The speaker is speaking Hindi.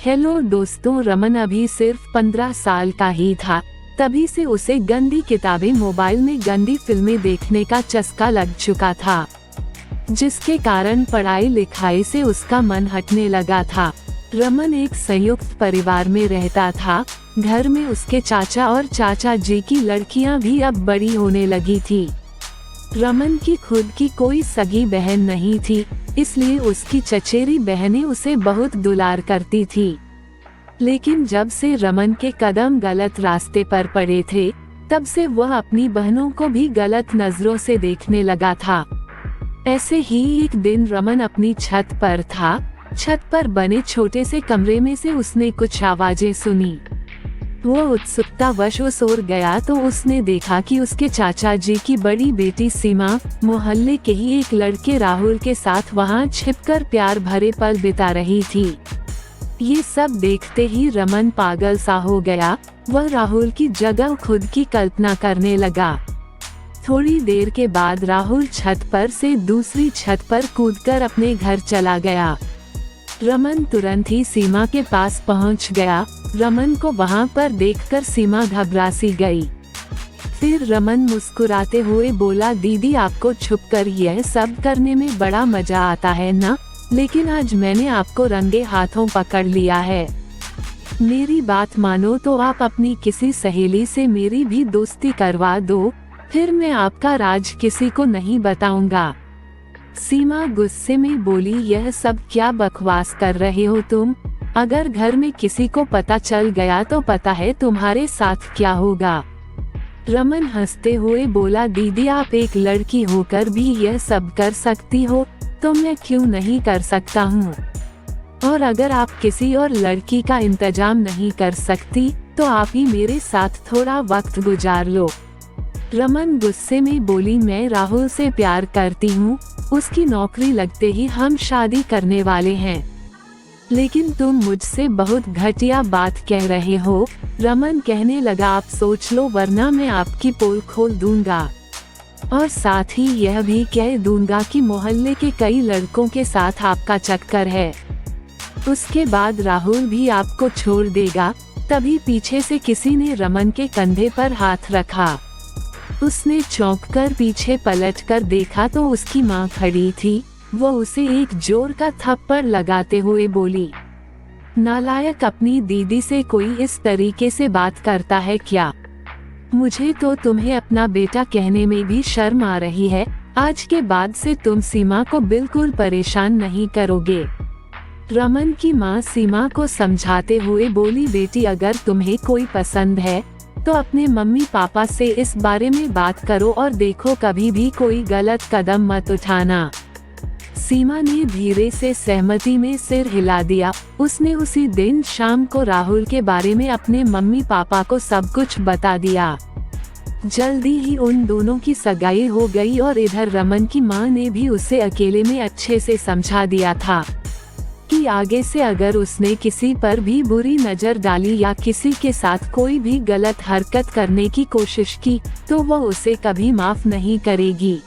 हेलो दोस्तों, रमन अभी सिर्फ 15 साल का ही था। तभी से उसे गंदी किताबें, मोबाइल में गंदी फिल्में देखने का चस्का लग चुका था, जिसके कारण पढ़ाई लिखाई से उसका मन हटने लगा था। रमन एक संयुक्त परिवार में रहता था। घर में उसके चाचा और चाचा जी की लड़कियां भी अब बड़ी होने लगी थी। रमन की खुद की कोई सगी बहन नहीं थी, इसलिए उसकी चचेरी बहनें उसे बहुत दुलार करती थी। लेकिन जब से रमन के कदम गलत रास्ते पर पड़े थे, तब से वह अपनी बहनों को भी गलत नजरों से देखने लगा था। ऐसे ही एक दिन रमन अपनी छत पर था। छत पर बने छोटे से कमरे में से उसने कुछ आवाजें सुनी। वो उत्सुकतावश उस ओर गया तो उसने देखा कि उसके चाचा जी की बड़ी बेटी सीमा मोहल्ले के ही एक लड़के राहुल के साथ वहां छिपकर प्यार भरे पल बिता रही थी। ये सब देखते ही रमन पागल सा हो गया। वह राहुल की जगह खुद की कल्पना करने लगा। थोड़ी देर के बाद राहुल छत पर से दूसरी छत पर कूदकर अपने घर चला गया। रमन तुरंत ही सीमा के पास पहुंच गया। रमन को वहां पर देखकर सीमा घबरा सी गई। फिर रमन मुस्कुराते हुए बोला, दीदी आपको छुपकर यह सब करने में बड़ा मजा आता है ना, लेकिन आज मैंने आपको रंगे हाथों पकड़ लिया है। मेरी बात मानो तो आप अपनी किसी सहेली से मेरी भी दोस्ती करवा दो, फिर मैं आपका राज किसी को नहीं बताऊंगा। सीमा गुस्से में बोली, यह सब क्या बकवास कर रहे हो तुम? अगर घर में किसी को पता चल गया तो पता है तुम्हारे साथ क्या होगा। रमन हंसते हुए बोला, दीदी आप एक लड़की होकर भी यह सब कर सकती हो, तो मैं क्यों नहीं कर सकता हूँ? और अगर आप किसी और लड़की का इंतजाम नहीं कर सकती, तो आप ही मेरे साथ थोड़ा वक्त गुजार लो। रमन गुस्से में बोली, मैं राहुल से प्यार करती हूँ, उसकी नौकरी लगते ही हम शादी करने वाले हैं। लेकिन तुम मुझसे बहुत घटिया बात कह रहे हो। रमन कहने लगा, आप सोच लो वरना मैं आपकी पोल खोल दूंगा, और साथ ही यह भी कह दूंगा कि मोहल्ले के कई लड़कों के साथ आपका चक्कर है। उसके बाद राहुल भी आपको छोड़ देगा। तभी पीछे से किसी ने रमन के कंधे पर हाथ रखा। उसने चौंककर पीछे पलटकर देखा तो उसकी माँ खड़ी थी। वो उसे एक जोर का थप्पड़ लगाते हुए बोली, नालायक, अपनी दीदी से कोई इस तरीके से बात करता है क्या? मुझे तो तुम्हें अपना बेटा कहने में भी शर्म आ रही है। आज के बाद से तुम सीमा को बिल्कुल परेशान नहीं करोगे। रमन की माँ सीमा को समझाते हुए बोली, बेटी अगर तुम्हें कोई पसंद है तो अपने मम्मी पापा से इस बारे में बात करो और देखो कभी भी कोई गलत कदम मत उठाना। सीमा ने धीरे से सहमति में सिर हिला दिया। उसने उसी दिन शाम को राहुल के बारे में अपने मम्मी पापा को सब कुछ बता दिया। जल्दी ही उन दोनों की सगाई हो गई और इधर रमन की माँ ने भी उसे अकेले में अच्छे से समझा दिया था कि आगे से अगर उसने किसी पर भी बुरी नजर डाली या किसी के साथ कोई भी गलत हरकत करने की कोशिश की तो वह उसे कभी माफ नहीं करेगी।